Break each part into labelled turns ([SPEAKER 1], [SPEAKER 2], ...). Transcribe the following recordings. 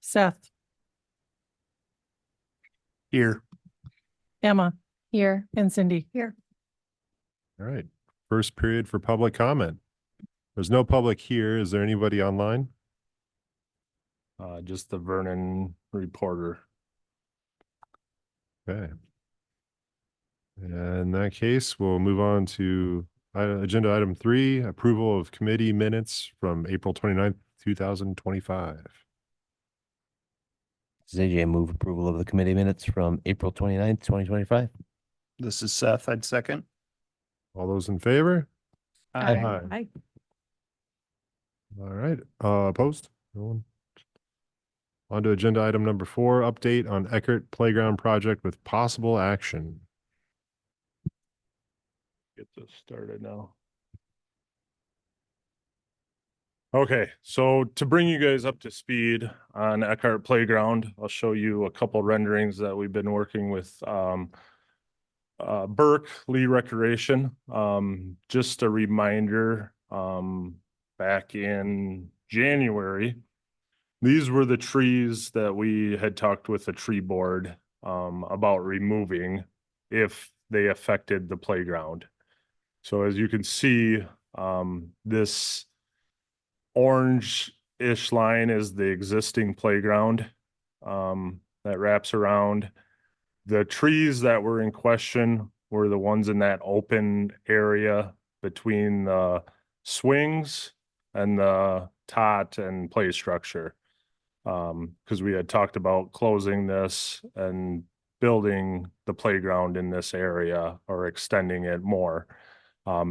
[SPEAKER 1] Seth,
[SPEAKER 2] Here.
[SPEAKER 1] Emma. Here. And Cindy. Here.
[SPEAKER 3] All right. First period for public comment. There's no public here. Is there anybody online?
[SPEAKER 2] Just the Vernon reporter.
[SPEAKER 3] Okay. In that case, we'll move on to agenda item 3, approval of committee minutes from April 29th, 2025.
[SPEAKER 4] ZJ move approval of the committee minutes from April 29th, 2025.
[SPEAKER 5] This is Seth. I'd second.
[SPEAKER 3] All those in favor?
[SPEAKER 5] Aye.
[SPEAKER 3] Aye. All right. Opposed? No one? On to agenda item number 4, update on Eckert Playground project with possible action.
[SPEAKER 2] Get this started now. Okay, so to bring you guys up to speed on Eckhart Playground, I'll show you a couple renderings that we've been working with Burke Lee Recreation. Just a reminder, back in January, these were the trees that we had talked with the tree board about removing if they affected the playground. So as you can see, this orange-ish line is the existing playground that wraps around. The trees that were in question were the ones in that open area between the swings and the tot and play structure. Because we had talked about closing this and building the playground in this area or extending it more.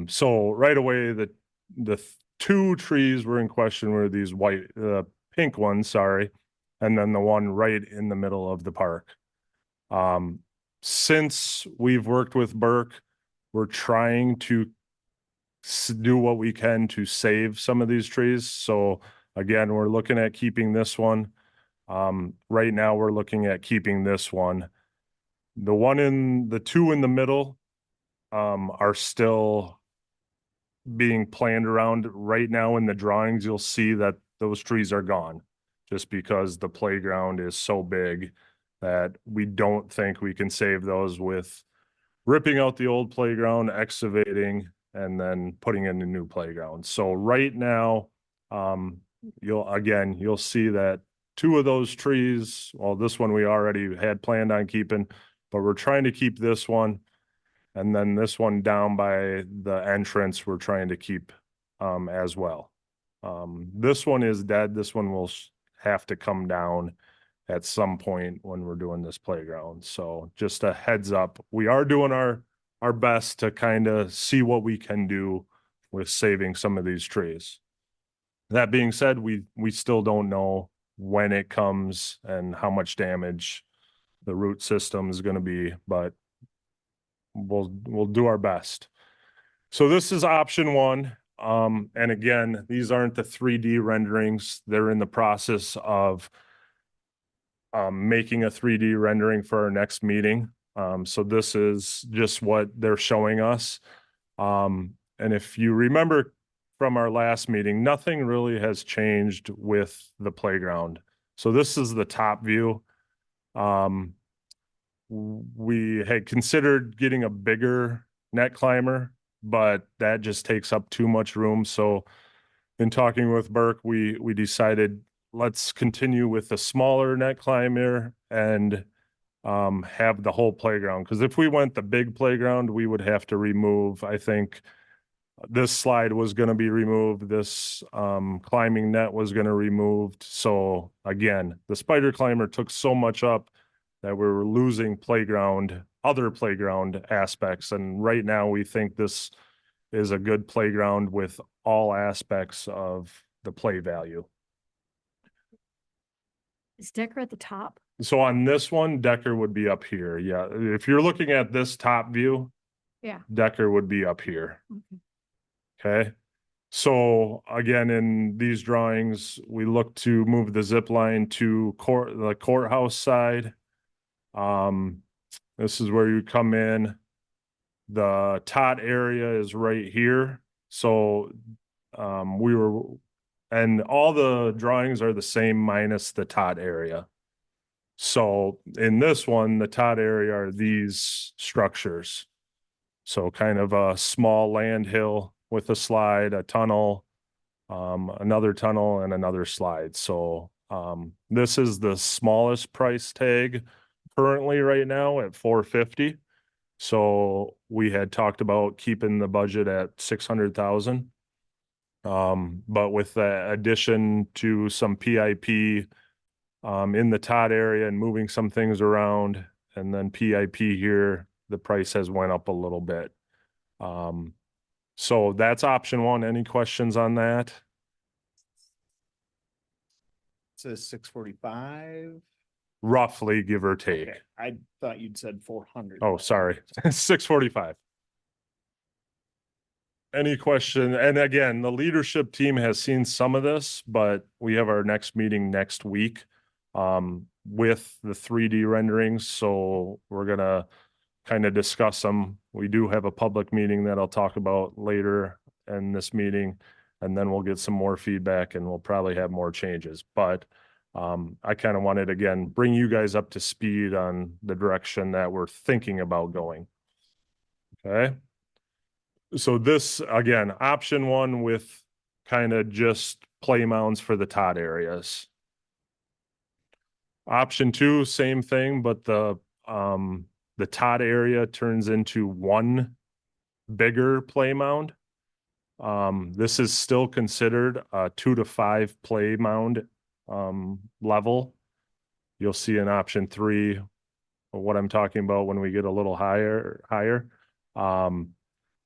[SPEAKER 2] So right away, the 2 trees were in question were these pink ones, sorry, and then the one right in the middle of the park. Since we've worked with Burke, we're trying to do what we can to save some of these trees. So again, we're looking at keeping this one. Right now we're looking at keeping this one. The 2 in the middle are still being planned around. Right now in the drawings, you'll see that those trees are gone just because the playground is so big that we don't think we can save those with ripping out the old playground, excavating, and then putting in a new playground. So right now, you'll see that 2 of those trees, well, this one we already had planned on keeping, but we're trying to keep this one. And then this one down by the entrance, we're trying to keep as well. This one is dead. This one will have to come down at some point when we're doing this playground. So just a heads up, we are doing our best to kind of see what we can do with saving some of these trees. That being said, we still don't know when it comes and how much damage the root system is going to be, but we'll do our best. So this is option 1. And again, these aren't the 3D renderings. They're in the process of making a 3D rendering for our next meeting. So this is just what they're showing us. And if you remember from our last meeting, nothing really has changed with the playground. So this is the top view. We had considered getting a bigger net climber, but that just takes up too much room. So in talking with Burke, we decided let's continue with the smaller net climber and have the whole playground. Because if we went the big playground, we would have to remove, I think this slide was going to be removed. This climbing net was going to be removed. So again, the spider climber took so much up that we were losing other playground aspects. And right now we think this is a good playground with all aspects of the play value.
[SPEAKER 6] Is Decker at the top?
[SPEAKER 2] So on this one, Decker would be up here. Yeah. If you're looking at this top view,
[SPEAKER 6] Yeah.
[SPEAKER 2] Decker would be up here.
[SPEAKER 6] Okay.
[SPEAKER 2] Okay. So again, in these drawings, we look to move the zip line to the courthouse side. This is where you come in. The tot area is right here. So we were And all the drawings are the same minus the tot area. So in this one, the tot area are these structures. So kind of a small land hill with a slide, a tunnel, another tunnel and another slide. So this is the smallest price tag currently right now at 450. So we had talked about keeping the budget at 600,000. But with the addition to some PIP in the tot area and moving some things around and then PIP here, the price has went up a little bit. So that's option one. Any questions on that?
[SPEAKER 5] Says 645.
[SPEAKER 2] Roughly, give or take.
[SPEAKER 5] Okay, I thought you'd said 400.
[SPEAKER 2] Oh, sorry, 645. Any question? And again, the leadership team has seen some of this, but we have our next meeting next week with the 3D renderings. So we're gonna kind of discuss them. We do have a public meeting that I'll talk about later in this meeting, and then we'll get some more feedback and we'll probably have more changes. But I kind of wanted, again, bring you guys up to speed on the direction that we're thinking about going. Okay. So this, again, option one with kind of just play mounds for the tot areas. Option two, same thing, but the tot area turns into one bigger play mound. This is still considered a 2 to 5 play mound level. You'll see in option three what I'm talking about when we get a little higher.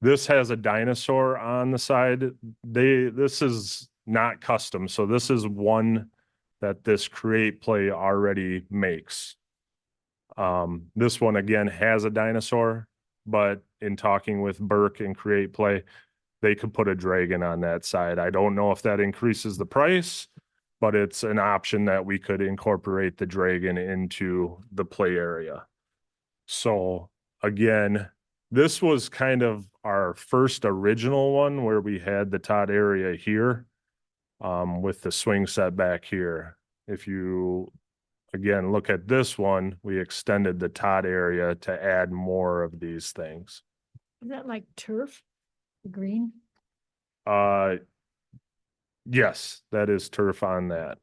[SPEAKER 2] This has a dinosaur on the side. This is not custom, so this is one that this Create Play already makes. This one again has a dinosaur, but in talking with Burke and Create Play, they could put a dragon on that side. I don't know if that increases the price, but it's an option that we could incorporate the dragon into the play area. So again, this was kind of our first original one where we had the tot area here with the swing set back here. If you, again, look at this one, we extended the tot area to add more of these things.
[SPEAKER 6] Is that like turf? The green?
[SPEAKER 2] Yes, that is turf on that.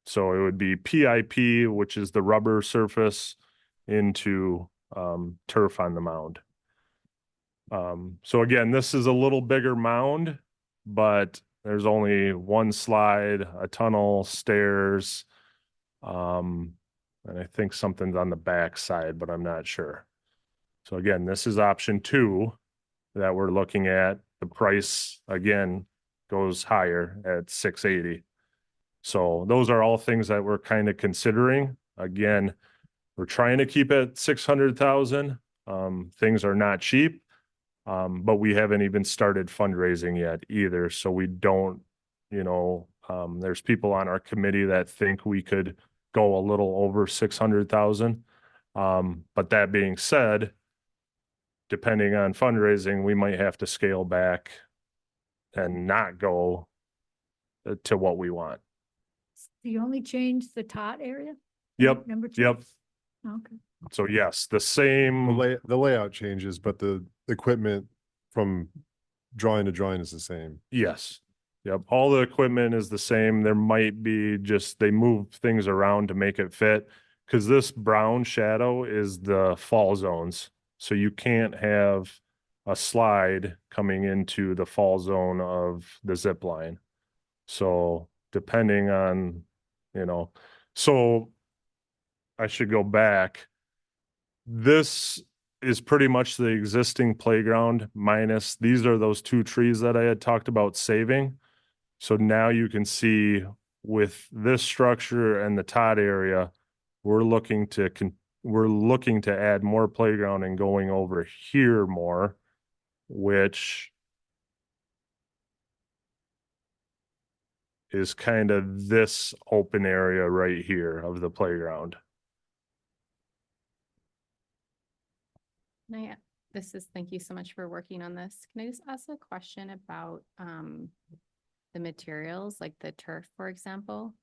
[SPEAKER 2] So it would be PIP, which is the rubber surface, into turf on the mound. So again, this is a little bigger mound, but there's only one slide, a tunnel, stairs, and I think something's on the back side, but I'm not sure. So again, this is option two that we're looking at. The price again goes higher at 680. So those are all things that we're kind of considering. Again, we're trying to keep it 600,000. Things are not cheap. But we haven't even started fundraising yet either. So we don't, there's people on our committee that think we could go a little over 600,000. But that being said, depending on fundraising, we might have to scale back and not go to what we want.
[SPEAKER 6] You only changed the tot area?
[SPEAKER 2] Yep,
[SPEAKER 6] Number two?
[SPEAKER 2] yep.
[SPEAKER 6] Okay.
[SPEAKER 2] So yes, the
[SPEAKER 3] The
[SPEAKER 2] same,
[SPEAKER 3] the layout changes, but the equipment from drawing to drawing is the same.
[SPEAKER 2] yes. Yep, all the equipment is the same. There might be just, they move things around to make it fit. Cause this brown shadow is the fall zones. So you can't have a slide coming into the fall zone of the zip line. So depending on, so I should go back. This is pretty much the existing playground minus, these are those two trees that I had talked about saving. So now you can see with this structure and the tot area, we're looking to add more playground and going over here more, which is kind of this open area right here of the playground.
[SPEAKER 7] Thank you so much for working on this. Can I just ask a question about the materials, like the turf, for example?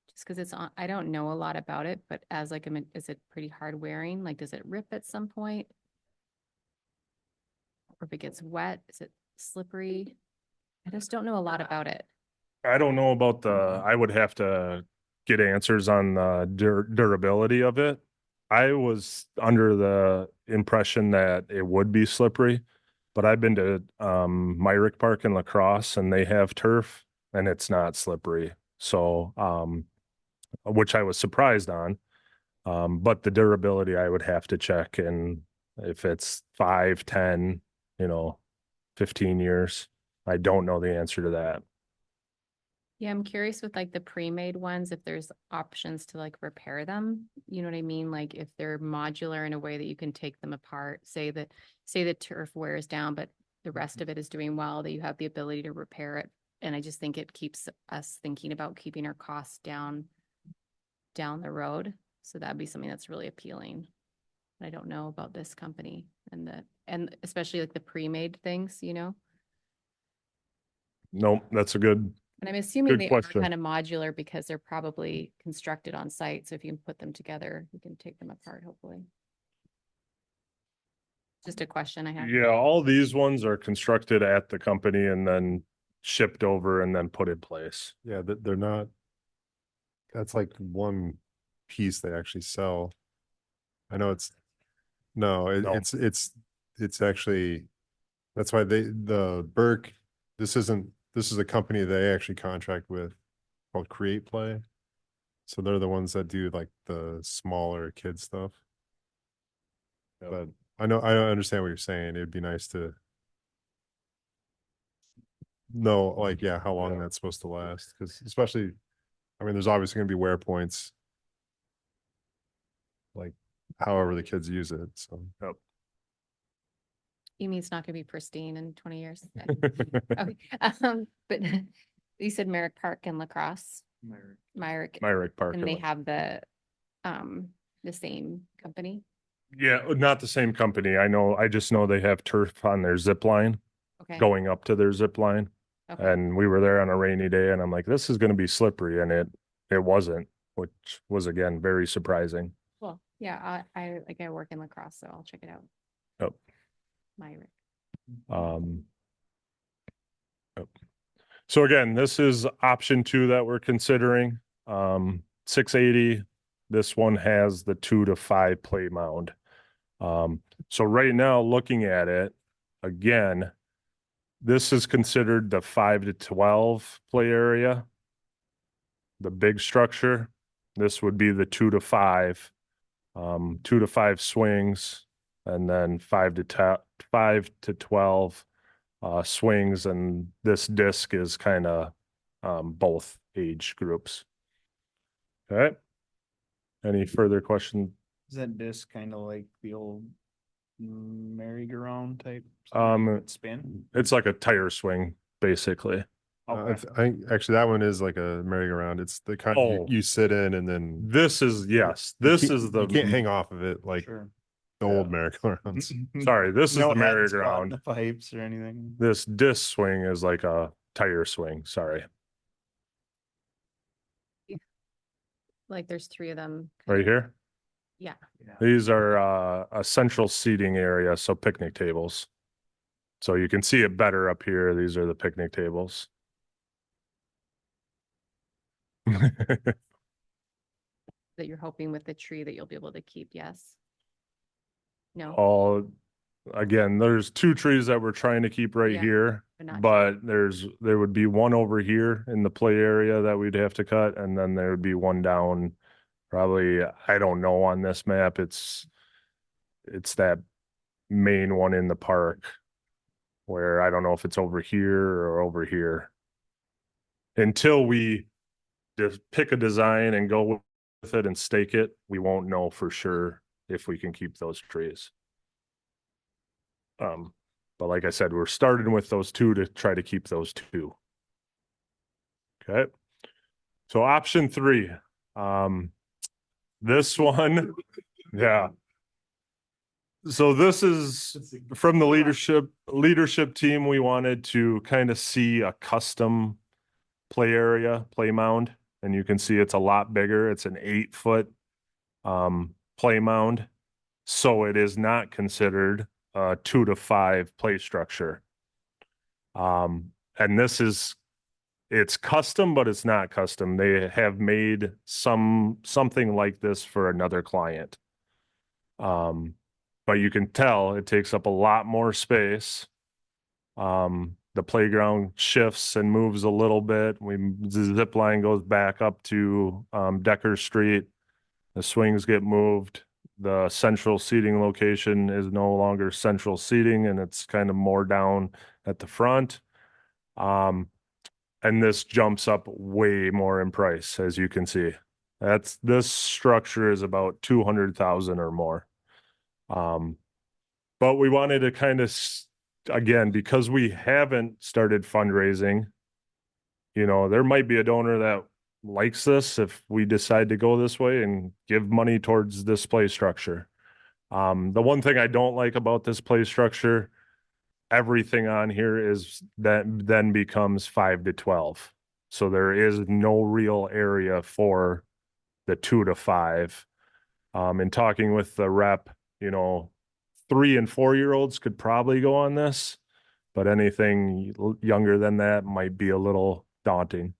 [SPEAKER 7] Just because it's on, I don't know a lot about it, but as like, is it pretty hard wearing? Like, does it rip at some point? Or if it gets wet, is it slippery? I just don't know a lot about it.
[SPEAKER 2] I don't know about I would have to get answers on the durability of it. I was under the impression that it would be slippery, but I've been to Myrick Park in La Crosse and they have turf and it's not slippery. So which I was surprised on. But the durability I would have to check, and if it's 5, 10, 15 years, I don't know the answer to that.
[SPEAKER 7] Yeah, I'm curious with like the pre-made ones, if there's options to like repair them, you know what I mean? Like if they're modular in a way that you can take them apart, say the turf wears down, but the rest of it is doing well, that you have the ability to repair it. And I just think it keeps us thinking about keeping our costs down the road. So that'd be something that's really appealing. I don't know about this company and especially like the pre-made things,
[SPEAKER 2] Nope, that's a good.
[SPEAKER 7] And I'm assuming
[SPEAKER 2] Good
[SPEAKER 7] they
[SPEAKER 2] question.
[SPEAKER 7] are kind of modular because they're probably constructed on site. So if you can put them together, you can take them apart, hopefully. Just a question I have.
[SPEAKER 2] Yeah, all these ones are constructed at the company and then shipped over and then put in place.
[SPEAKER 3] Yeah, they're not, that's like one piece they actually sell. I know no,
[SPEAKER 2] No.
[SPEAKER 3] it's actually, that's why the Burke, this is a company they actually contract with called Create Play. So they're the ones that do like the smaller kid stuff.
[SPEAKER 2] Yep.
[SPEAKER 3] But I understand what you're saying. It'd be nice to know, like, yeah, how long
[SPEAKER 2] Yeah.
[SPEAKER 3] that's supposed to last. Because especially, I mean, there's obviously going to be wear points, like however the kids use it. So
[SPEAKER 7] You mean it's not gonna be pristine in 20 years? Okay. But you said Merrick Park and La Crosse, Myrick,
[SPEAKER 2] Myrick Park.
[SPEAKER 7] and they have the same company?
[SPEAKER 2] Yeah, not the same company. I just know they have turf on their zip line,
[SPEAKER 7] Okay.
[SPEAKER 2] going up to their zip line.
[SPEAKER 7] Okay.
[SPEAKER 2] And we were there on a rainy day and I'm like, this is gonna be slippery, and it wasn't, which was again, very surprising.
[SPEAKER 7] Well, yeah, I work in La Crosse, so I'll check it out.
[SPEAKER 2] Yep.
[SPEAKER 7] Myrick.
[SPEAKER 2] Yep. So again, this is option 2 that we're considering. 680, this one has the 2 to 5 play mound. So right now, looking at it, again, this is considered the 5 to 12 play area. The big structure, this would be the 2 to 5, 2 to 5 swings, and then 5 to 12 swings, and this disc is kind of both age groups. Okay. Any further questions?
[SPEAKER 5] Is that disc kind of like the old merry-go-round type? Spin?
[SPEAKER 2] It's like a tire swing, basically.
[SPEAKER 5] Okay.
[SPEAKER 3] I think actually that one is like a merry-go-round. It's the kind
[SPEAKER 2] Oh.
[SPEAKER 3] you sit in and then
[SPEAKER 2] This is, yes,
[SPEAKER 3] you
[SPEAKER 2] this
[SPEAKER 3] can't-
[SPEAKER 2] is the,
[SPEAKER 3] you can't hang off of it like
[SPEAKER 5] Sure.
[SPEAKER 3] the old
[SPEAKER 2] Yeah.
[SPEAKER 3] merry-go-rounds.
[SPEAKER 2] sorry, this is
[SPEAKER 5] No
[SPEAKER 2] the
[SPEAKER 5] heads caught in
[SPEAKER 2] merry-go-round.
[SPEAKER 5] the pipes or anything?
[SPEAKER 2] This disc swing is like a tire swing, sorry,
[SPEAKER 7] Like there's 3 of them.
[SPEAKER 2] right here.
[SPEAKER 7] Yeah.
[SPEAKER 2] These are a central seating area, so picnic tables. So you can see it better up here. These are the picnic tables.
[SPEAKER 7] That you're hoping with the tree that you'll be able to keep, yes? No,
[SPEAKER 2] All, again, there's 2 trees that we're trying to keep right
[SPEAKER 7] Yeah,
[SPEAKER 2] here,
[SPEAKER 7] but not.
[SPEAKER 2] but there would be one over here in the play area that we'd have to cut, and then there would be one down, probably, I don't know on this map, it's that main one in the park, where I don't know if it's over here or over here. Until we just pick a design and go with it and stake it, we won't know for sure if we can keep those trees. But like I said, we're starting with those 2 to try to keep those 2. Okay. So option 3, this one, yeah. So this is from the leadership team. We wanted to kind of see a custom play area, play mound, and you can see it's a lot bigger. It's an 8-foot play mound. So it is not considered a 2 to 5 play structure. And it's custom, but it's not custom. They have made something like this for another client. But you can tell it takes up a lot more space. The playground shifts and moves a little bit. The zip line goes back up to Decker Street. The swings get moved. The central seating location is no longer central seating, and it's kind of more down at the front. And this jumps up way more in price, as you can see. This structure is about 200,000 or more. But we wanted to kind of, again, because we haven't started fundraising, there might be a donor that likes this if we decide to go this way and give money towards this play structure. The one thing I don't like about this play structure, everything on here is that then becomes 5 to 12. So there is no real area for the 2 to 5. In talking with the rep, 3 and 4-year-olds could probably go on this, but anything younger than that might be a little daunting.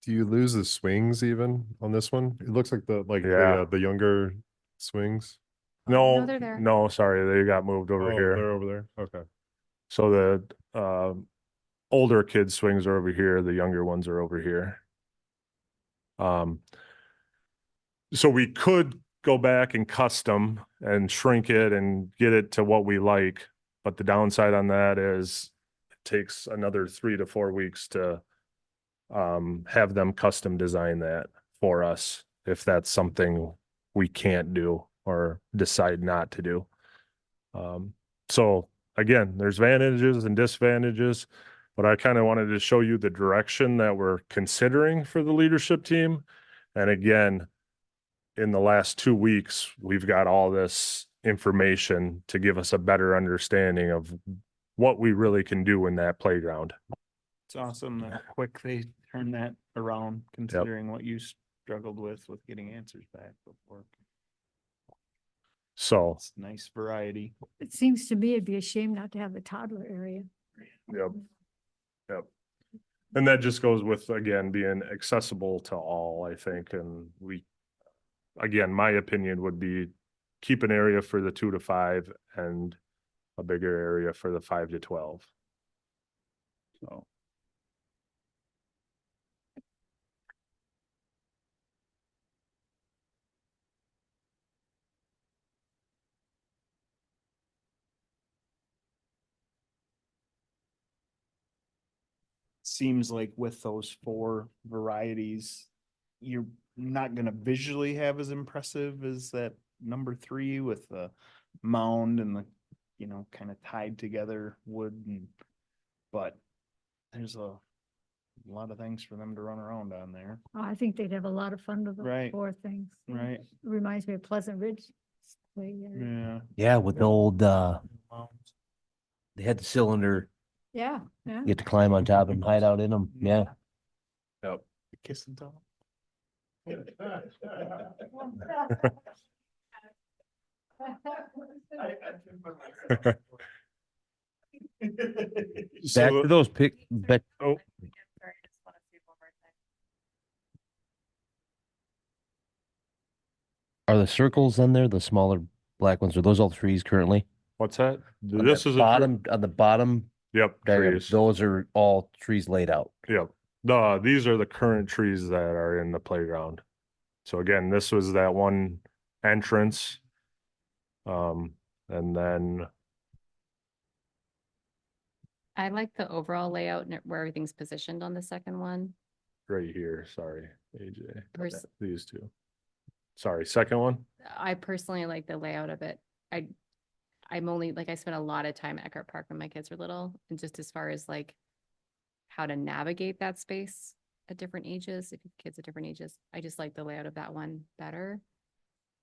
[SPEAKER 3] Do you lose the swings even on this one? It looks like
[SPEAKER 2] Yeah.
[SPEAKER 3] the younger swings.
[SPEAKER 7] No, they're there.
[SPEAKER 2] No, sorry, they got moved over here.
[SPEAKER 3] They're over there. Okay.
[SPEAKER 2] So the older kids swings are over here, the younger ones are over here. So we could go back and custom and shrink it and get it to what we like, but the downside on that is it takes another 3 to 4 weeks to have them custom design that for us if that's something we can't do or decide not to do. So again, there's advantages and disadvantages, but I kind of wanted to show you the direction that we're considering for the leadership team. And again, in the last 2 weeks, we've got all this information to give us a better understanding of what we really can do in that playground.
[SPEAKER 5] It's awesome that quick they turn that around, considering what you struggled with getting answers back before.
[SPEAKER 2] So,
[SPEAKER 5] It's nice variety.
[SPEAKER 6] It seems to me it'd be a shame not to have the toddler area.
[SPEAKER 2] yep. Yep. And that just goes with, again, being accessible to all, I think, and again, my opinion would be keep an area for the 2 to 5 and a bigger area for the 5 to 12. So.
[SPEAKER 5] Seems like with those 4 varieties, you're not gonna visually have as impressive as that number 3 with the mound and the, kind of tied together wood but there's a lot of things for them to run around on there.
[SPEAKER 6] Oh, I think they'd have a lot of fun with the
[SPEAKER 5] Right.
[SPEAKER 6] 4 things.
[SPEAKER 5] Right.
[SPEAKER 6] It reminds me of Pleasant Ridge. Play area.
[SPEAKER 5] Yeah.
[SPEAKER 4] Yeah, with the old, they had the cylinder,
[SPEAKER 6] Yeah, yeah.
[SPEAKER 4] you get to climb on top and hide out in them. Yeah.
[SPEAKER 2] Yep.
[SPEAKER 5] Kiss and tell.
[SPEAKER 4] Back to those
[SPEAKER 2] Oh,
[SPEAKER 4] are the circles on there, the smaller black ones, are those all trees currently?
[SPEAKER 2] what's that?
[SPEAKER 4] On
[SPEAKER 2] This
[SPEAKER 4] the
[SPEAKER 2] is
[SPEAKER 4] bottom, on the bottom
[SPEAKER 2] Yep,
[SPEAKER 4] diagram,
[SPEAKER 2] trees.
[SPEAKER 4] those are all trees laid out.
[SPEAKER 2] Yep. These are the current trees that are in the playground. So again, this was that one entrance. And then,
[SPEAKER 7] I like the overall layout and where everything's positioned on the second one.
[SPEAKER 2] right here, sorry, AJ,
[SPEAKER 7] Pers-
[SPEAKER 2] these two. Sorry, second one?
[SPEAKER 7] I personally like the layout of it. I'm only, like, I spent a lot of time at Eckhart Park when my kids were little, and just as far as like how to navigate that space at different ages, if you have kids at different ages, I just like the layout of that one better.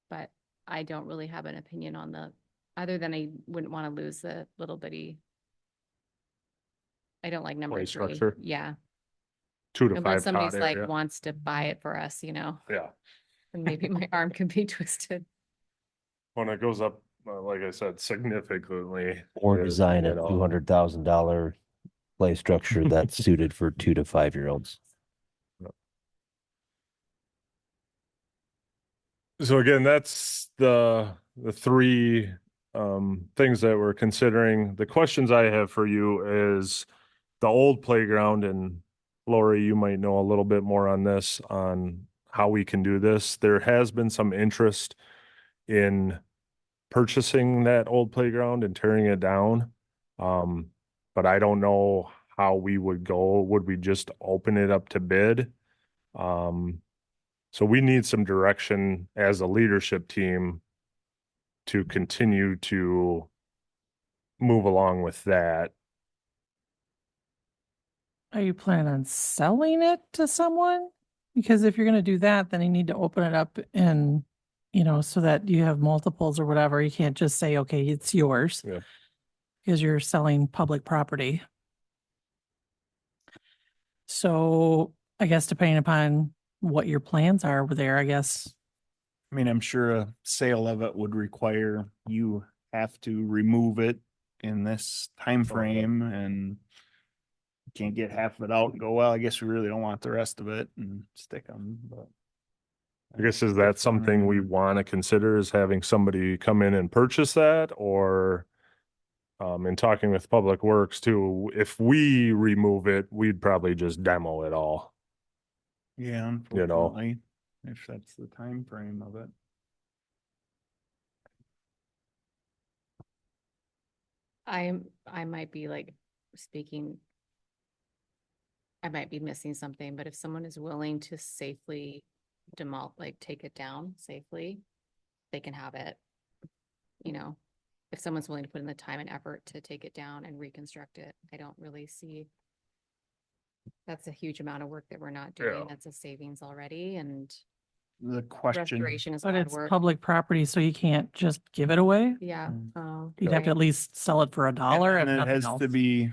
[SPEAKER 7] But I don't really have an opinion on other than I wouldn't want to lose the little bitty. I don't like number
[SPEAKER 2] Play
[SPEAKER 7] 3.
[SPEAKER 2] structure?
[SPEAKER 7] Yeah.
[SPEAKER 2] 2 to
[SPEAKER 7] And
[SPEAKER 2] 5
[SPEAKER 7] when somebody's
[SPEAKER 2] tot
[SPEAKER 7] like
[SPEAKER 2] area.
[SPEAKER 7] wants to buy it for us, you know,
[SPEAKER 2] Yeah,
[SPEAKER 7] and maybe my arm can be twisted.
[SPEAKER 2] when it goes up, like I said, significantly.
[SPEAKER 4] Or
[SPEAKER 2] it-
[SPEAKER 4] design
[SPEAKER 2] you
[SPEAKER 4] a
[SPEAKER 2] know,
[SPEAKER 4] $200,000 play structure that's suited for 2 to 5-year-olds.
[SPEAKER 2] So again, that's the three things that we're considering. The questions I have for you is the old playground, and Lori, you might know a little bit more on this, on how we can do this. There has been some interest in purchasing that old playground and tearing it down. But I don't know how we would go. Would we just open it up to bid? So we need some direction as a leadership team to continue to move along with that.
[SPEAKER 1] Are you planning on selling it to someone? Because if you're gonna do that, then you need to open it up and, so that you have multiples or whatever. You can't just say, okay, it's yours.
[SPEAKER 2] Yeah.
[SPEAKER 1] Because you're selling public property. So I guess depending upon what your plans are over there, I guess.
[SPEAKER 5] I mean, I'm sure a sale of it would require you have to remove it in this time frame, and you can't get half of it out and go, well, I guess we really don't want the rest of it and stick them, but.
[SPEAKER 2] I guess, is that something we want to consider, is having somebody come in and purchase that? Or in talking with Public Works too, if we remove it, we'd probably just demo it all.
[SPEAKER 5] Yeah,
[SPEAKER 2] You know.
[SPEAKER 5] unfortunately, if that's the time frame of it.
[SPEAKER 7] I might be like speaking. I might be missing something, but if someone is willing to safely like take it down safely, they can have it. You know, if someone's willing to put in the time and effort to take it down and reconstruct it, I don't really see. That's a huge amount of work that we're not doing.
[SPEAKER 2] Yeah.
[SPEAKER 7] That's a savings already, and
[SPEAKER 5] The question,
[SPEAKER 7] restoration is
[SPEAKER 1] But
[SPEAKER 7] hard
[SPEAKER 1] it's
[SPEAKER 7] work.
[SPEAKER 1] public property, so you can't just give it away.
[SPEAKER 7] Yeah.
[SPEAKER 5] Mm.
[SPEAKER 7] Oh,
[SPEAKER 1] You'd have to
[SPEAKER 7] right.
[SPEAKER 1] at least sell it for $1 if
[SPEAKER 5] and it
[SPEAKER 1] nothing
[SPEAKER 5] has
[SPEAKER 1] else.
[SPEAKER 5] to be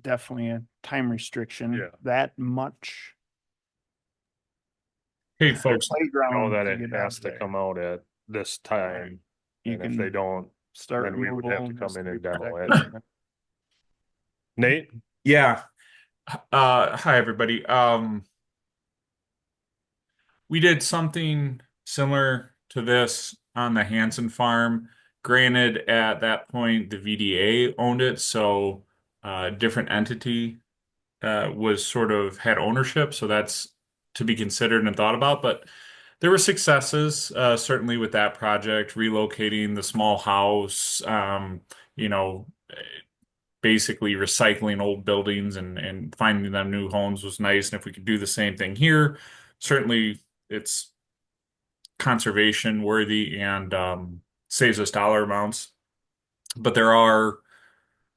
[SPEAKER 5] definitely a time restriction,
[SPEAKER 2] Yeah.
[SPEAKER 5] that much.
[SPEAKER 8] Hey, folks,
[SPEAKER 5] Playground.
[SPEAKER 2] Know that
[SPEAKER 5] to
[SPEAKER 2] it
[SPEAKER 5] get
[SPEAKER 2] has
[SPEAKER 5] out
[SPEAKER 2] to
[SPEAKER 5] there.
[SPEAKER 2] come out at this time.
[SPEAKER 5] You
[SPEAKER 2] And if they
[SPEAKER 5] can
[SPEAKER 2] don't,
[SPEAKER 5] start.
[SPEAKER 2] then we would have to
[SPEAKER 5] removal,
[SPEAKER 2] come in
[SPEAKER 5] has
[SPEAKER 2] and
[SPEAKER 5] be
[SPEAKER 2] demo it.
[SPEAKER 5] protected.
[SPEAKER 2] Nate?
[SPEAKER 8] yeah. Hi, everybody. We did something similar to this on the Hanson farm. Granted, at that point, the VDA owned it, so a different entity was sort of had ownership, so that's to be considered and thought about. But there were successes, certainly with that project, relocating the small house, you know, basically recycling old buildings and finding them new homes was nice. And if we could do the same thing here, certainly it's conservation worthy and saves us dollar amounts. But there were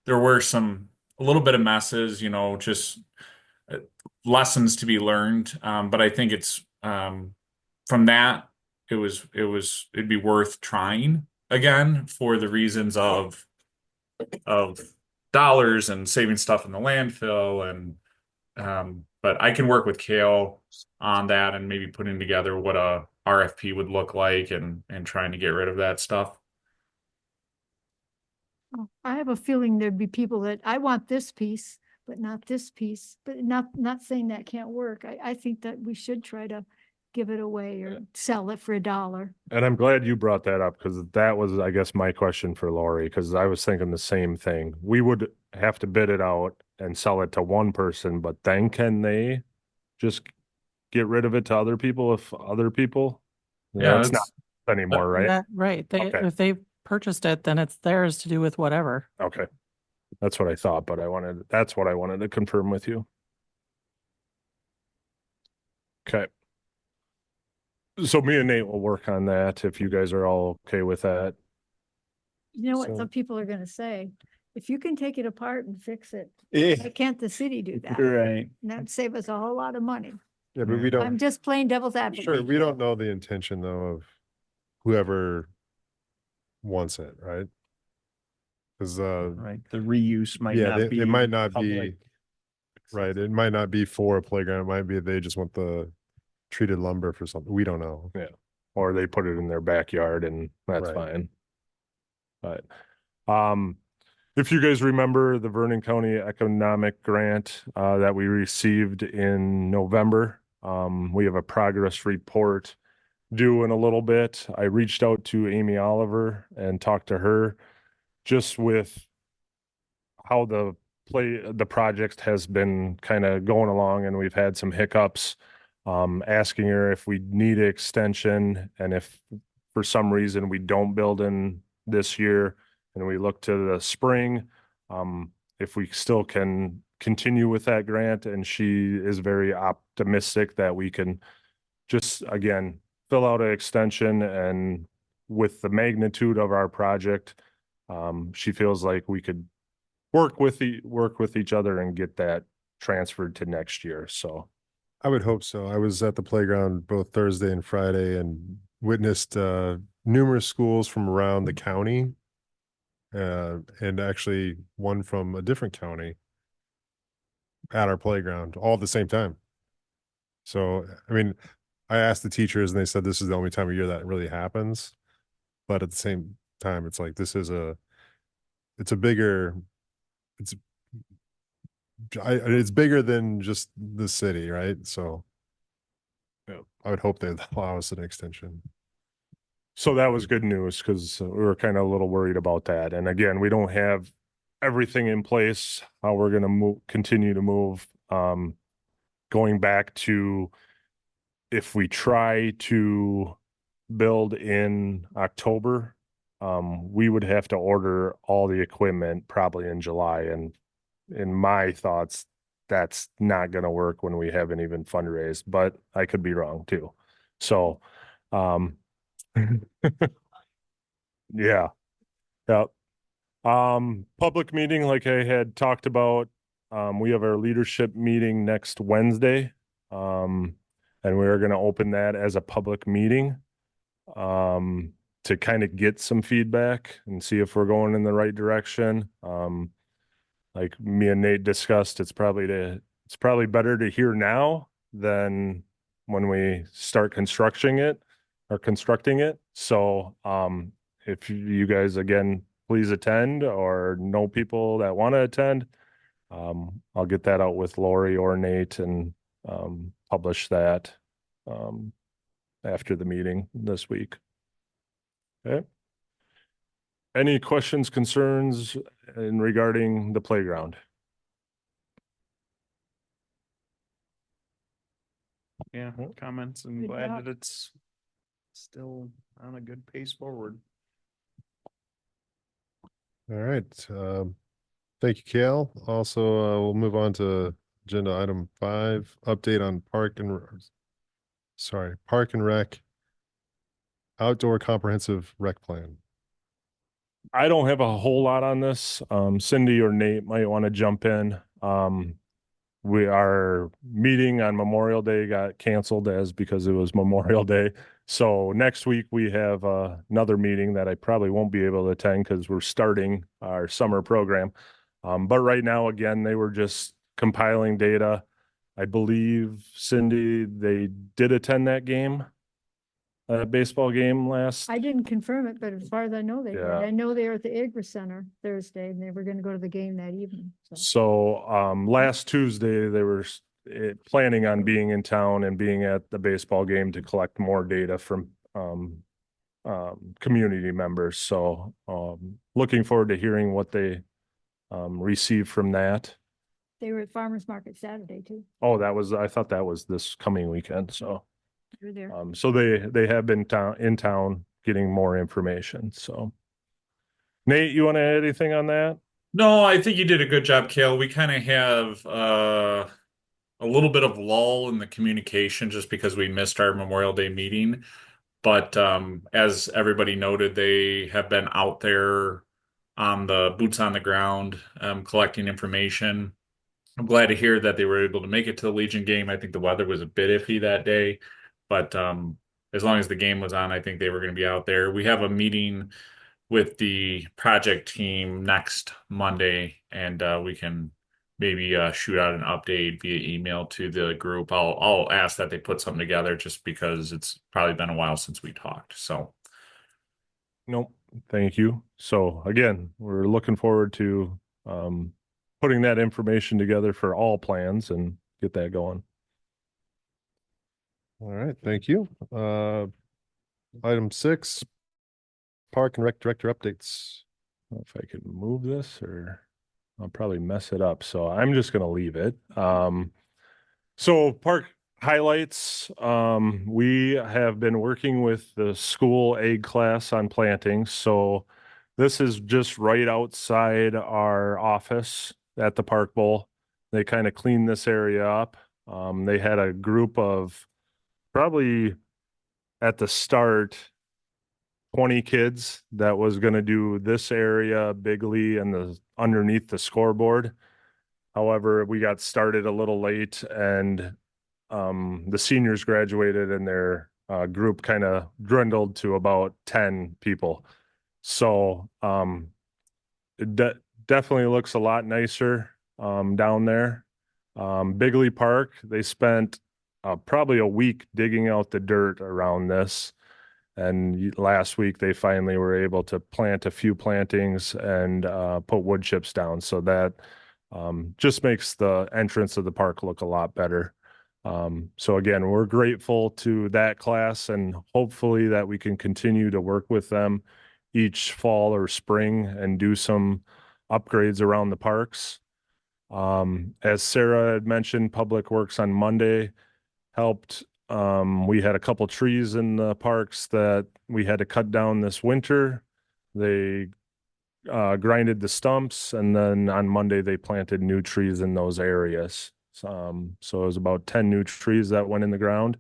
[SPEAKER 8] a little bit of messes, you know, just lessons to be learned. But I think it's from that it'd be worth trying again for the reasons of dollars and saving stuff in the landfill. And but I can work with Kale on that and maybe putting together what a RFP would look like and trying to get rid of that stuff.
[SPEAKER 6] Oh, I have a feeling there'd be people that, I want this piece, but not this piece, but not saying that can't work. I think that we should try to give it away or sell it for $1.
[SPEAKER 2] And I'm glad you brought that up, because that was, I guess, my question for Lori, because I was thinking the same thing. We would have to bid it out and sell it to one person, but then can they just get rid of it to other people if other people?
[SPEAKER 8] Yeah,
[SPEAKER 2] That's not anymore, right?
[SPEAKER 1] Right. They,
[SPEAKER 2] Okay.
[SPEAKER 1] if they purchased it, then it's theirs to do with whatever.
[SPEAKER 2] Okay. That's what I thought, but that's what I wanted to confirm with you. Okay. So me and Nate will work on that if you guys are all okay with that.
[SPEAKER 6] You know what
[SPEAKER 2] So-
[SPEAKER 6] some people are gonna say? If you can take it apart and fix it,
[SPEAKER 5] Yeah,
[SPEAKER 6] why can't the city do that?
[SPEAKER 5] right.
[SPEAKER 6] And that'd save us a whole lot of money.
[SPEAKER 3] Yeah, but we
[SPEAKER 6] I'm
[SPEAKER 3] don't,
[SPEAKER 6] just plain devil's advocate.
[SPEAKER 3] sure, we don't know the intention though of whoever wants it, right? Cause,
[SPEAKER 5] Right, the reuse might
[SPEAKER 3] yeah,
[SPEAKER 5] not be.
[SPEAKER 3] it might not be,
[SPEAKER 5] public.
[SPEAKER 3] Right, it might not be for a playground, it might be they just want the treated lumber for something, we don't know.
[SPEAKER 2] Or they put it in their backyard and that's
[SPEAKER 3] Right.
[SPEAKER 2] fine. But, if you guys remember the Vernon County Economic Grant, that we received in November, we have a progress report due in a little bit. I reached out to Amy Oliver and talked to her just with how the project has been kind of going along, and we've had some hiccups. Asking her if we need an extension, and if for some reason we don't build in this year and we look to the spring, if we still can continue with that grant. And she is very optimistic that we can just, again, fill out an extension, and with the magnitude of our project, she feels like we could work with each other and get that transferred to next year. So
[SPEAKER 3] I would hope so. I was at the playground both Thursday and Friday and witnessed numerous schools from around the county, and actually one from a different county at our playground all at the same time. So, I mean, I asked the teachers and they said this is the only time of year that really happens. But at the same time, it's like it's it's bigger than just the city, right? So
[SPEAKER 2] yeah.
[SPEAKER 3] I would hope they allow us an extension.
[SPEAKER 2] So that was good news, because we were kind of a little worried about that. And again, we don't have everything in place, how we're going to continue to move. Going back to, if we try to build in October, we would have to order all the equipment probably in July. And in my thoughts, that's not going to work when we haven't even fundraised, but I could be wrong too. So, yeah. Yep. Public meeting, like I had talked about, we have our leadership meeting next Wednesday. And we're going to open that as a public meeting, to kind of get some feedback and see if we're going in the right direction. Like me and Nate discussed, it's probably better to hear now than when we start constructing it. So, if you guys, again, please attend, or know people that want to attend, I'll get that out with Lori or Nate and, publish that, after the meeting this week. Okay. Any questions, concerns regarding the playground?
[SPEAKER 5] Yeah, comments, and
[SPEAKER 6] Good
[SPEAKER 5] glad
[SPEAKER 6] job.
[SPEAKER 5] that it's still on a good pace forward.
[SPEAKER 3] All right. Thank you, Kale. Also, we'll move on to agenda item 5, update on Park and Rec outdoor comprehensive rec plan.
[SPEAKER 2] I don't have a whole lot on this. Cindy or Nate might want to jump in. Our meeting on Memorial Day got canceled because it was Memorial Day. So next week we have another meeting that I probably won't be able to attend because we're starting our summer program. But right now, again, they were just compiling data. I believe, Cindy, they did attend that game, baseball game last.
[SPEAKER 6] I didn't confirm it, but as far as I know, they did.
[SPEAKER 2] Yeah.
[SPEAKER 6] I know they were at the Agri Center Thursday and they were gonna go to the game that evening. So
[SPEAKER 2] So, last Tuesday, they were planning on being in town and being at the baseball game to collect more data from community members. So, looking forward to hearing what they receive from that.
[SPEAKER 6] they were at Farmers Market Saturday too.
[SPEAKER 2] Oh, I thought that was this coming weekend. So,
[SPEAKER 6] They were there.
[SPEAKER 2] so they have been in town getting more information. So, Nate, you want to add anything on that?
[SPEAKER 8] No, I think you did a good job, Kale. We kind of have a little bit of lull in the communication just because we missed our Memorial Day meeting. But as everybody noted, they have been out there on the boots on the ground, collecting information. I'm glad to hear that they were able to make it to the Legion game. I think the weather was a bit iffy that day, but as long as the game was on, I think they were going to be out there. We have a meeting with the project team next Monday, and we can maybe shoot out an update via email to the group. I'll ask that they put something together just because it's probably been a while since we talked. So
[SPEAKER 2] Nope, thank you. So again, we're looking forward to putting that information together for all plans and get that going.
[SPEAKER 3] All right, thank you. Item 6, Park and Rec Director updates.
[SPEAKER 2] If I could move this, or I'll probably mess it up. So I'm just gonna leave it. So park highlights, we have been working with the school ag class on planting. So this is just right outside our office at the Park Bowl. They kind of cleaned this area up. They had a group of probably at the start 20 kids that was going to do this area, Bigley, and the underneath the scoreboard. However, we got started a little late, and the seniors graduated, and their group kind of dwindled to about 10 people. So it definitely looks a lot nicer down there. Bigley Park, they spent probably a week digging out the dirt around this. And last week they finally were able to plant a few plantings and put wood chips down. So that just makes the entrance of the park look a lot better. So again, we're grateful to that class, and hopefully that we can continue to work with them each fall or spring and do some upgrades around the parks. As Sarah had mentioned, Public Works on Monday helped. We had a couple trees in the parks that we had to cut down this winter. They grinded the stumps, and then on Monday they planted new trees in those areas. So it was about 10 new trees that went in the ground.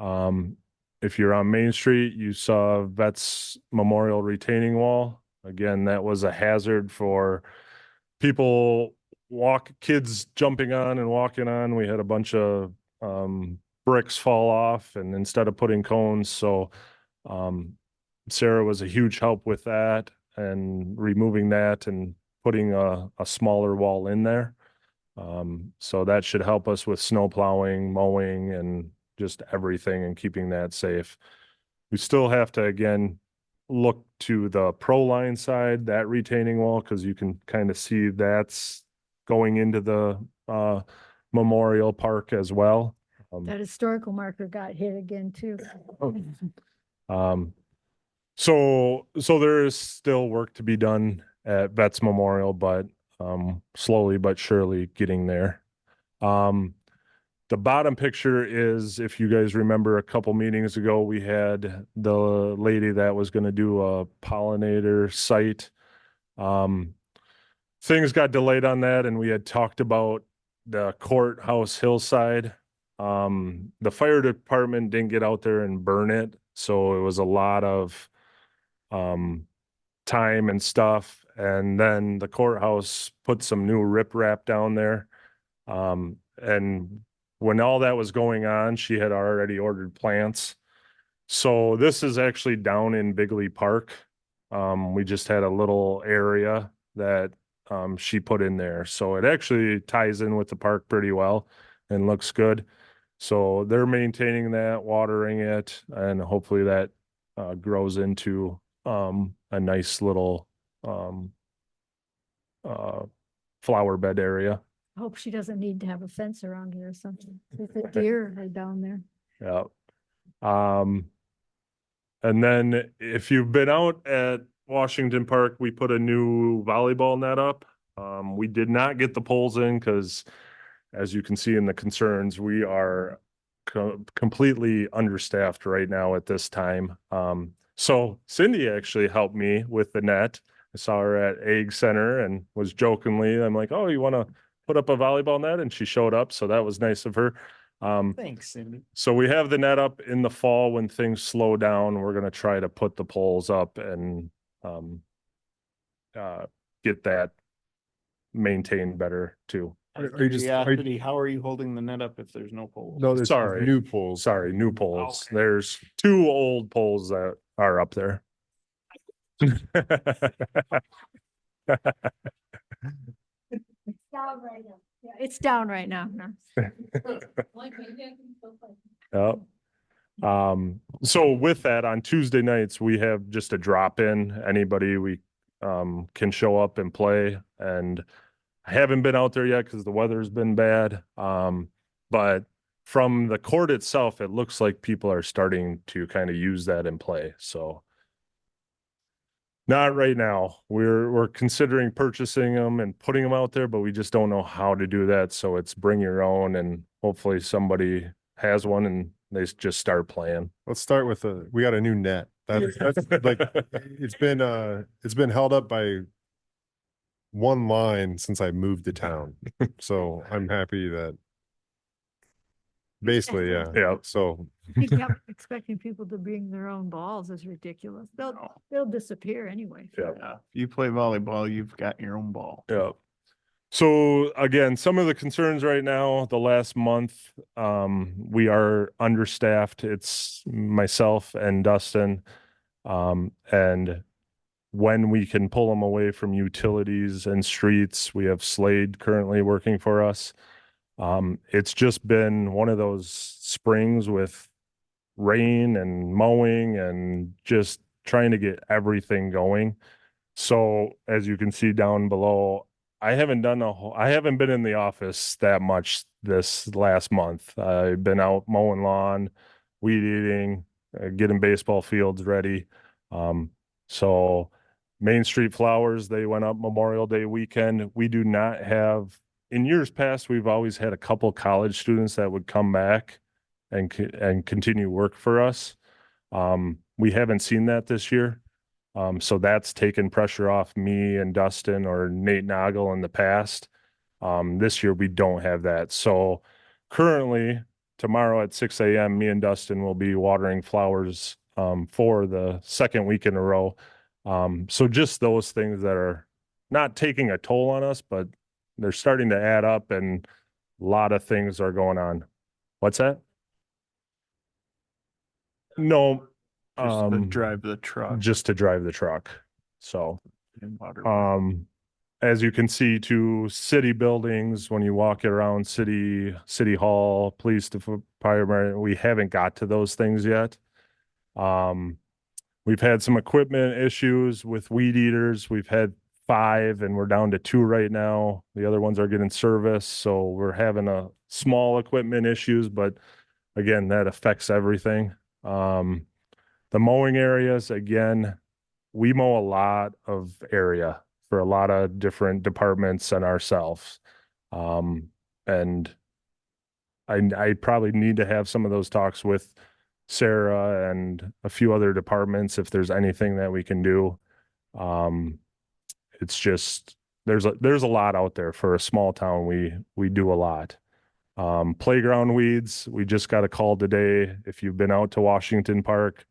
[SPEAKER 2] If you're on Main Street, you saw Vets Memorial retaining wall. Again, that was a hazard for people, kids jumping on and walking on. We had a bunch of bricks fall off, and instead of putting cones, so Sarah was a huge help with that and removing that and putting a smaller wall in there. So that should help us with snow plowing, mowing, and just everything, and keeping that safe. We still have to, again, look to the Pro Line side, that retaining wall, because you can kind of see that's going into the Memorial Park as well.
[SPEAKER 6] That historical marker got hit again too.
[SPEAKER 2] So there is still work to be done at Vets Memorial, but slowly but surely getting there. The bottom picture is, if you guys remember a couple meetings ago, we had the lady that was going to do a pollinator site. Things got delayed on that, and we had talked about the courthouse hillside. The fire department didn't get out there and burn it, so it was a lot of time and stuff. And then the courthouse put some new riprap down there. And when all that was going on, she had already ordered plants. So this is actually down in Bigley Park. We just had a little area that she put in there. So it actually ties in with the park pretty well and looks good. So they're maintaining that, watering it, and hopefully that grows into a nice little flower bed area.
[SPEAKER 6] I hope she doesn't need to have a fence around it or something. If the deer are down there.
[SPEAKER 2] Yeah. And then if you've been out at Washington Park, we put a new volleyball net up. We did not get the poles in because, as you can see in the concerns, we are completely understaffed right now at this time. So Cindy actually helped me with the net. I saw her at Egg Center and was jokingly, I'm like, oh, you want to put up a volleyball net? And she showed up. So that was nice of her.
[SPEAKER 5] Thanks, Cindy.
[SPEAKER 2] So we have the net up. In the fall when things slow down, we're going to try to put the poles up and get that maintained better too.
[SPEAKER 3] Are you just,
[SPEAKER 5] Curiosity, how are you holding the net up if there's no poles?
[SPEAKER 3] no, there's
[SPEAKER 2] Sorry.
[SPEAKER 3] new poles.
[SPEAKER 2] Sorry, new poles.
[SPEAKER 5] Okay.
[SPEAKER 2] There's 2 old poles that are up there.
[SPEAKER 6] It's down right now. Yeah, it's down right now. No.
[SPEAKER 2] Yep. So with that, on Tuesday nights, we have just a drop in. Anybody we can show up and play. And I haven't been out there yet because the weather's been bad. But from the court itself, it looks like people are starting to kind of use that and play. So not right now. We're considering purchasing them and putting them out there, but we just don't know how to do that. So it's bring your own, and hopefully somebody has one and they just start playing.
[SPEAKER 3] Let's start with we got a new net. That's like, it's been held up by one line since I moved to town. So I'm happy that basically, yeah.
[SPEAKER 2] Yeah.
[SPEAKER 3] So
[SPEAKER 6] Expecting people to bring their own balls is ridiculous. They'll disappear anyway.
[SPEAKER 2] Yeah.
[SPEAKER 5] Yeah, if you play volleyball, you've got your own ball.
[SPEAKER 2] Yeah. So again, some of the concerns right now, the last month, we are understaffed. It's myself and Dustin. And when we can pull them away from utilities and streets, we have Slade currently working for us. It's just been one of those springs with rain and mowing and just trying to get everything going. So as you can see down below, I haven't been in the office that much this last month. I've been out mowing lawn, weed eating, getting baseball fields ready. So Main Street Flowers, they went up Memorial Day weekend. We do not have, in years past, we've always had a couple college students that would come back and continue work for us. We haven't seen that this year. So that's taken pressure off me and Dustin or Nate Noggle in the past. This year we don't have that. So currently tomorrow at 6 a.m., me and Dustin will be watering flowers for the second week in a row. So just those things that are not taking a toll on us, but they're starting to add up and a lot of things are going on. What's that? No.
[SPEAKER 5] Just to drive the truck
[SPEAKER 2] Just to drive the truck. So,
[SPEAKER 5] and water.
[SPEAKER 2] as you can see, to city buildings, when you walk around city hall, police department, we haven't got to those things yet. We've had some equipment issues with weed eaters. We've had 5 and we're down to 2 right now. The other ones are getting service. So we're having a small equipment issues, but again, that affects everything. The mowing areas, again, we mow a lot of area for a lot of different departments and ourselves. And I probably need to have some of those talks with Sarah and a few other departments if there's anything that we can do. It's just there's a lot out there for a small town. We do a lot. Playground weeds, we just got a call today. If you've been out to Washington Park,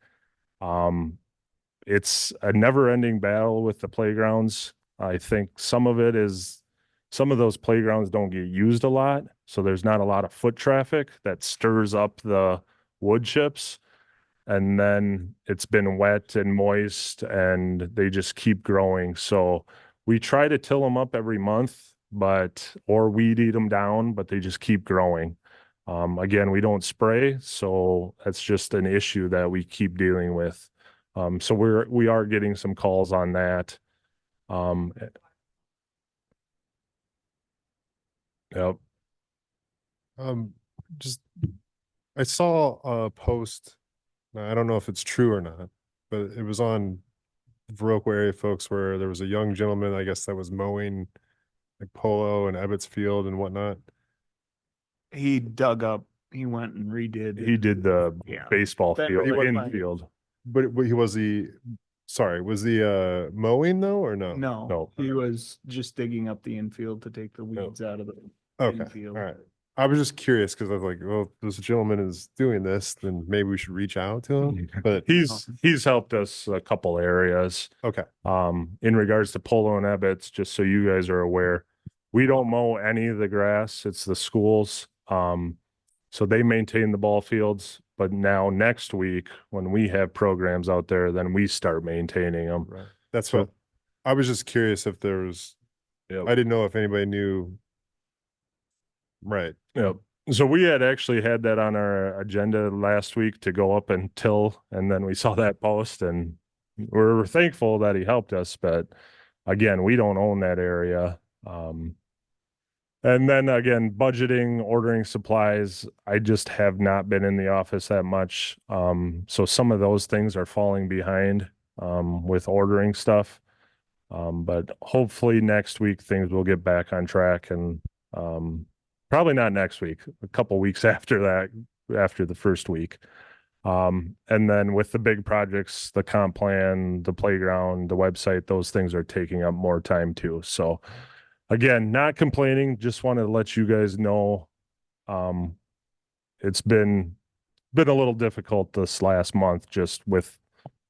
[SPEAKER 2] it's a never-ending battle with the playgrounds. I think some of those playgrounds don't get used a lot, so there's not a lot of foot traffic that stirs up the wood chips. And then it's been wet and moist and they just keep growing. So we try to till them up every month, or weed eat them down, but they just keep growing. Again, we don't spray, so that's just an issue that we keep dealing with. So we are getting some calls on that. Yep.
[SPEAKER 3] just, I saw a post, now, I don't know if it's true or not, but it was on Viroqua area folks where there was a young gentleman, I guess, that was mowing like Polo and Ebbets Field and whatnot.
[SPEAKER 5] He he went and redid.
[SPEAKER 2] He did the
[SPEAKER 5] Yeah.
[SPEAKER 2] baseball
[SPEAKER 5] That-
[SPEAKER 2] field,
[SPEAKER 5] he wasn't-
[SPEAKER 2] infield.
[SPEAKER 3] But was he mowing though, or no?
[SPEAKER 5] No,
[SPEAKER 2] No.
[SPEAKER 5] he was just digging up the infield to take the weeds out of the
[SPEAKER 3] Okay,
[SPEAKER 5] infield.
[SPEAKER 3] all right. I was just curious because I was like, well, this gentleman is doing this, then maybe we should reach out to him. But
[SPEAKER 2] He's helped us a couple areas.
[SPEAKER 3] okay,
[SPEAKER 2] In regards to Polo and Ebbets, just so you guys are aware, we don't mow any of the grass. It's the schools. So they maintain the ball fields, but now next week, when we have programs out there, then we start maintaining them.
[SPEAKER 3] right. That's
[SPEAKER 2] So-
[SPEAKER 3] what I was just curious if there was
[SPEAKER 2] Yep.
[SPEAKER 3] I didn't know if anybody knew. Right.
[SPEAKER 2] Yep. So we had actually had that on our agenda last week to go up and till, and then we saw that post and we're thankful that he helped us, but again, we don't own that area. And then again, budgeting, ordering supplies, I just have not been in the office that much. So some of those things are falling behind, with ordering stuff. But hopefully next week things will get back on track and, probably not next week, a couple weeks after that, after the first week. And then with the big projects, the comp plan, the playground, the website, those things are taking up more time too. So again, not complaining, just wanted to let you guys know, it's been a little difficult this last month, just with,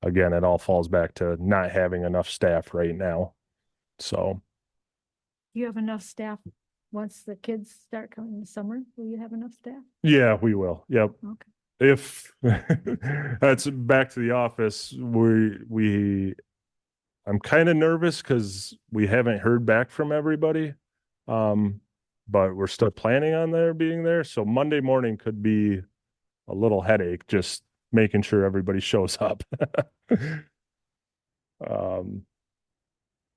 [SPEAKER 2] again, it all falls back to not having enough staff right now. So
[SPEAKER 6] You have enough staff once the kids start coming in the summer? Will you have enough staff?
[SPEAKER 2] yeah, we will. Yep.
[SPEAKER 6] Okay.
[SPEAKER 2] If that's back to the office, I'm kind of nervous because we haven't heard back from everybody. But we're still planning on there being there. So Monday morning could be a little headache, just making sure everybody shows up.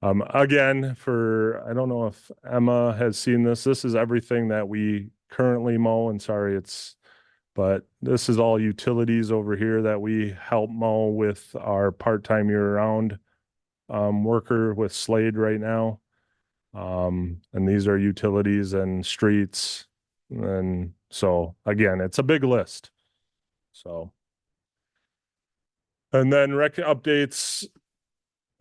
[SPEAKER 2] Again, I don't know if Emma has seen this. This is everything that we currently mow, and sorry, but this is all utilities over here that we help mow with our part-time year-round worker with Slade right now. And these are utilities and streets. And so again, it's a big list. So. And then rec updates,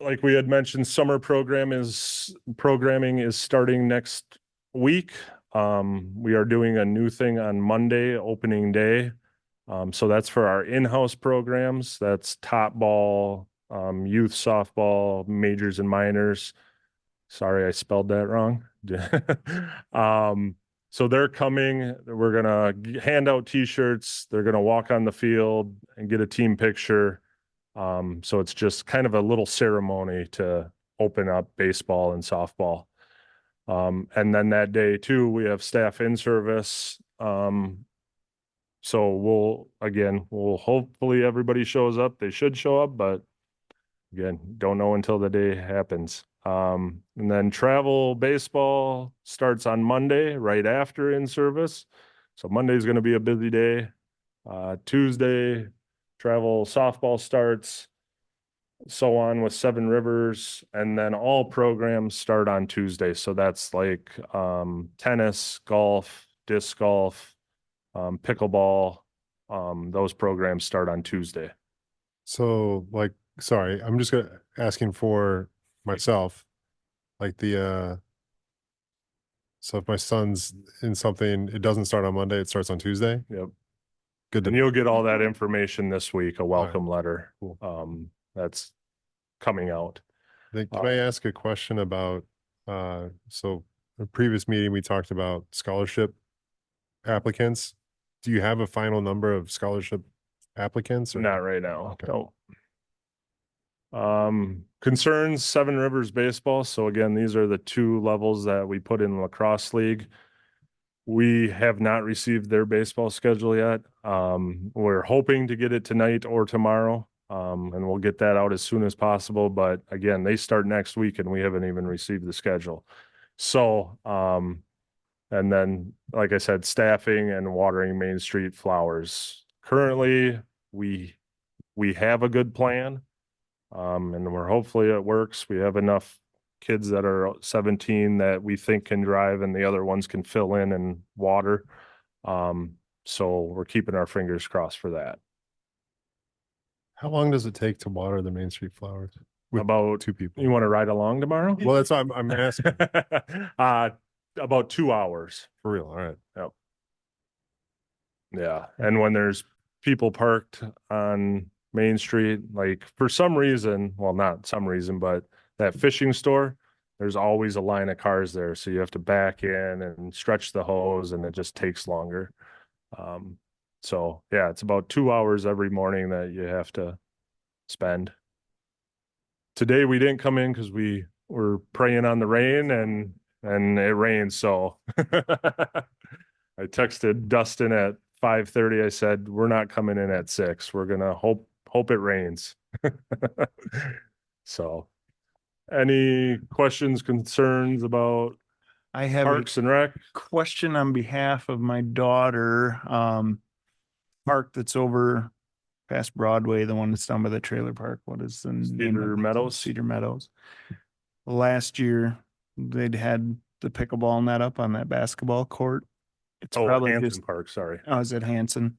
[SPEAKER 2] like we had mentioned, summer programming is starting next week. We are doing a new thing on Monday, opening day. So that's for our in-house programs. That's top ball, youth softball, majors and minors. Sorry, I spelled that wrong. So they're coming. We're gonna hand out t-shirts. They're gonna walk on the field and get a team picture. So it's just kind of a little ceremony to open up baseball and softball. And then that day too, we have staff in service. So we'll hopefully everybody shows up. They should show up, but again, don't know until the day happens. And then travel baseball starts on Monday, right after in service. So Monday is going to be a busy day. Tuesday, travel softball starts, so on with Seven Rivers, and then all programs start on Tuesday. So that's like tennis, golf, disc golf, pickleball. Those programs start on Tuesday.
[SPEAKER 3] So like, sorry, I'm just asking for myself, like so if my son's in something, it doesn't start on Monday, it starts on Tuesday.
[SPEAKER 2] Yep.
[SPEAKER 3] Good
[SPEAKER 2] And
[SPEAKER 3] to,
[SPEAKER 2] you'll get all that information this week, a welcome letter.
[SPEAKER 3] Cool.
[SPEAKER 2] That's coming out.
[SPEAKER 3] can I ask a question about, so the previous meeting, we talked about scholarship applicants. Do you have a final number of scholarship applicants? Or?
[SPEAKER 2] Not right now.
[SPEAKER 3] Okay.
[SPEAKER 2] No. Concerns Seven Rivers baseball. So again, these are the two levels that we put in lacrosse league. We have not received their baseball schedule yet. We're hoping to get it tonight or tomorrow. And we'll get that out as soon as possible. But again, they start next week and we haven't even received the schedule. So, and then, like I said, staffing and watering Main Street flowers. Currently, we have a good plan. And hopefully it works. We have enough kids that are 17 that we think can drive and the other ones can fill in and water. So we're keeping our fingers crossed for that.
[SPEAKER 3] How long does it take to water the Main Street flowers? With
[SPEAKER 2] About
[SPEAKER 3] two people.
[SPEAKER 2] You want to ride along tomorrow?
[SPEAKER 3] Well, that's what I'm asking.
[SPEAKER 2] About 2 hours.
[SPEAKER 3] For real. All right.
[SPEAKER 2] Yep. Yeah. And when there's people parked on Main Street, like for some reason, well, not some reason, but that fishing store, there's always a line of cars there. So you have to back in and stretch the hose and it just takes longer. So yeah, it's about 2 hours every morning that you have to spend. Today we didn't come in because we we're praying on the rain and it rains, so. I texted Dustin at 5:30. I said, we're not coming in at 6. We're gonna hope it rains. So, any questions, concerns about
[SPEAKER 5] I have a
[SPEAKER 2] Parks and Rec?
[SPEAKER 5] question on behalf of my daughter. Park that's over past Broadway, the one that's down by the trailer park. What is the name of
[SPEAKER 2] Cedar
[SPEAKER 5] it?
[SPEAKER 2] Meadows?
[SPEAKER 5] Cedar Meadows. Last year, they'd had the pickleball net up on that basketball court. It's
[SPEAKER 2] Oh,
[SPEAKER 5] probably
[SPEAKER 2] Hanson
[SPEAKER 5] just,
[SPEAKER 2] Park, sorry.
[SPEAKER 5] oh, is it Hanson?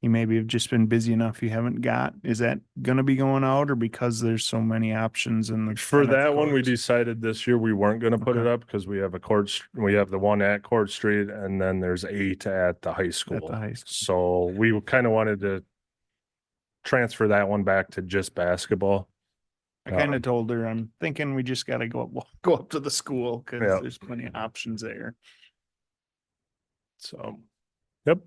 [SPEAKER 5] You maybe have just been busy enough you haven't got. Is that gonna be going out, or because there's so many options in the
[SPEAKER 2] For
[SPEAKER 5] tennis
[SPEAKER 2] that one, we
[SPEAKER 5] courts?
[SPEAKER 2] decided this year we weren't gonna put it
[SPEAKER 5] Okay.
[SPEAKER 2] up because we have we have the one at Court Street and then there's 8 at the high school.
[SPEAKER 5] high school.
[SPEAKER 2] So we kind of wanted to transfer that one back to just basketball.
[SPEAKER 5] I kind of told her, I'm thinking we just gotta go up to the school because
[SPEAKER 2] Yeah.
[SPEAKER 5] there's plenty of options there.
[SPEAKER 2] So, yep.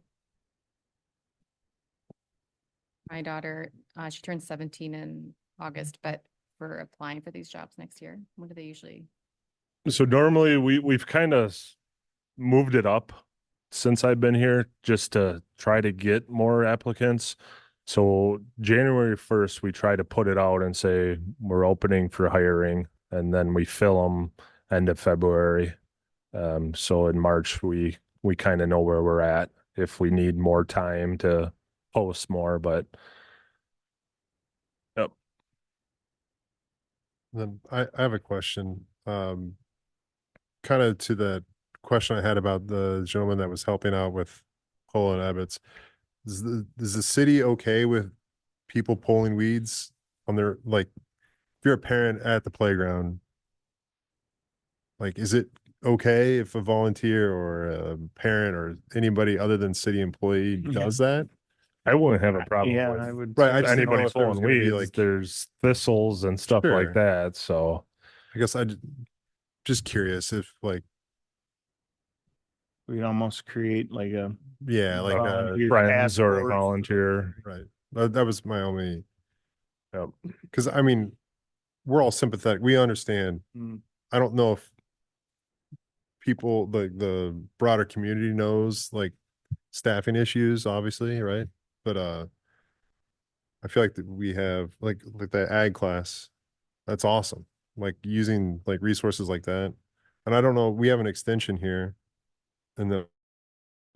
[SPEAKER 7] My daughter, she turned 17 in August, but we're applying for these jobs next year. What do they usually?
[SPEAKER 2] So normally we've kind of moved it up since I've been here just to try to get more applicants. So January 1st, we try to put it out and say we're opening for hiring, and then we fill them end of February. So in March, we kind of know where we're at if we need more time to post more, but yep.
[SPEAKER 3] Then I have a question, kind of to the question I had about the gentleman that was helping out with Cole and Abbott's. Is the city okay with people pulling weeds on their, like, if you're a parent at the playground, like, is it okay if a volunteer or a parent or anybody other than city employee
[SPEAKER 5] Yeah.
[SPEAKER 3] does that?
[SPEAKER 2] I wouldn't have a problem
[SPEAKER 5] Yeah,
[SPEAKER 2] with
[SPEAKER 5] I would.
[SPEAKER 3] Right, I just didn't know
[SPEAKER 2] anybody
[SPEAKER 3] if there was
[SPEAKER 2] pulling
[SPEAKER 3] gonna be,
[SPEAKER 2] weeds.
[SPEAKER 3] like-
[SPEAKER 2] There's thistles and stuff
[SPEAKER 3] Sure.
[SPEAKER 2] like that. So
[SPEAKER 3] I guess just curious if, like,
[SPEAKER 5] We'd almost create like a
[SPEAKER 3] yeah, like,
[SPEAKER 5] volunteer
[SPEAKER 2] friends
[SPEAKER 5] task
[SPEAKER 2] or a
[SPEAKER 5] force.
[SPEAKER 2] volunteer.
[SPEAKER 3] right. That was my only,
[SPEAKER 2] Yep.
[SPEAKER 3] because I mean, we're all sympathetic. We understand.
[SPEAKER 5] Mm.
[SPEAKER 3] I don't know if people, the broader community knows, like, staffing issues, obviously, right? But I feel like that we have like the ag class. That's awesome. Like using like resources like that. And I don't know, we have an extension here, and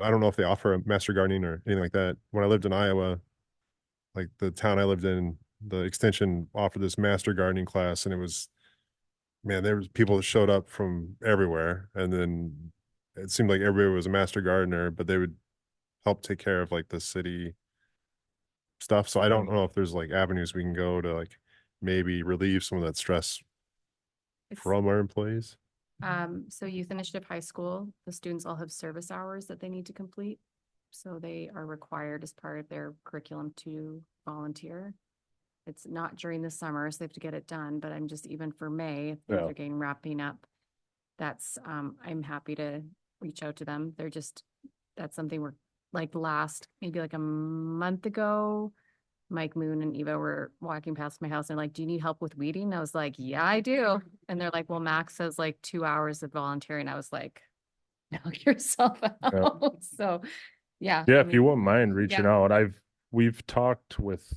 [SPEAKER 3] I don't know if they offer a master gardening or anything like that. When I lived in Iowa, like the town I lived in, the extension offered this master gardening class, and it was, man, there was people that showed up from everywhere, and then it seemed like everybody was a master gardener, but they would help take care of like the city stuff. So I don't know if there's like avenues we can go to like maybe relieve some of that stress
[SPEAKER 7] It's-
[SPEAKER 3] from our employees.
[SPEAKER 7] So Youth Initiative High School, the students all have service hours that they need to complete. So they are required as part of their curriculum to volunteer. It's not during the summer, so they have to get it done, but I'm just, even for May, if things
[SPEAKER 2] Yeah.
[SPEAKER 7] are getting wrapping up, that's, I'm happy to reach out to them. That's something we're, like maybe like a month ago, Mike Moon and Eva were walking past my house and like, do you need help with weeding? I was like, yeah, I do. And they're like, well, Max says like 2 hours of volunteering. I was like, knock yourself out. So, yeah.
[SPEAKER 2] Yeah,
[SPEAKER 7] I
[SPEAKER 2] if you
[SPEAKER 7] mean,
[SPEAKER 2] wouldn't mind reaching
[SPEAKER 7] yeah.
[SPEAKER 2] out, we've talked with,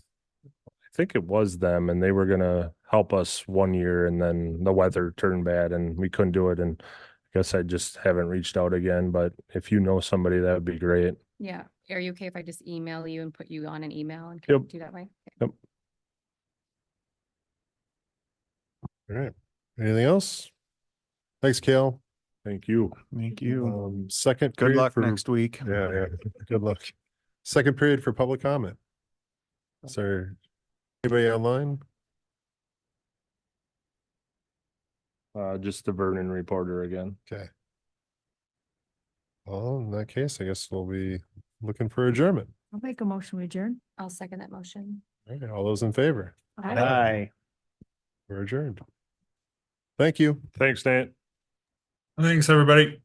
[SPEAKER 2] I think it was them, and they were gonna help us one year, and then the weather turned bad and we couldn't do it. And I guess I just haven't reached out again, but if you know somebody, that would be great.
[SPEAKER 7] Yeah. Are you okay if I just email you and put you on an email and
[SPEAKER 2] Yep.
[SPEAKER 7] connect you that way? Okay.
[SPEAKER 3] All right. Anything else? Thanks, Kale.
[SPEAKER 2] Thank you.
[SPEAKER 5] Thank you.
[SPEAKER 3] Second.
[SPEAKER 5] Good
[SPEAKER 3] period
[SPEAKER 5] luck
[SPEAKER 3] for-
[SPEAKER 5] next week.
[SPEAKER 3] Yeah. Good luck. Second period for public comment. Is there anybody online?
[SPEAKER 2] Just the Vernon reporter again.
[SPEAKER 3] Okay. Well, in that case, I guess we'll be looking for adjournment.
[SPEAKER 6] I'll make a motion to adjourn.
[SPEAKER 7] I'll second that motion.
[SPEAKER 3] All right, all those in favor?
[SPEAKER 5] Bye.
[SPEAKER 3] We're adjourned. Thank you.
[SPEAKER 2] Thanks, Nate.
[SPEAKER 8] Thanks, everybody.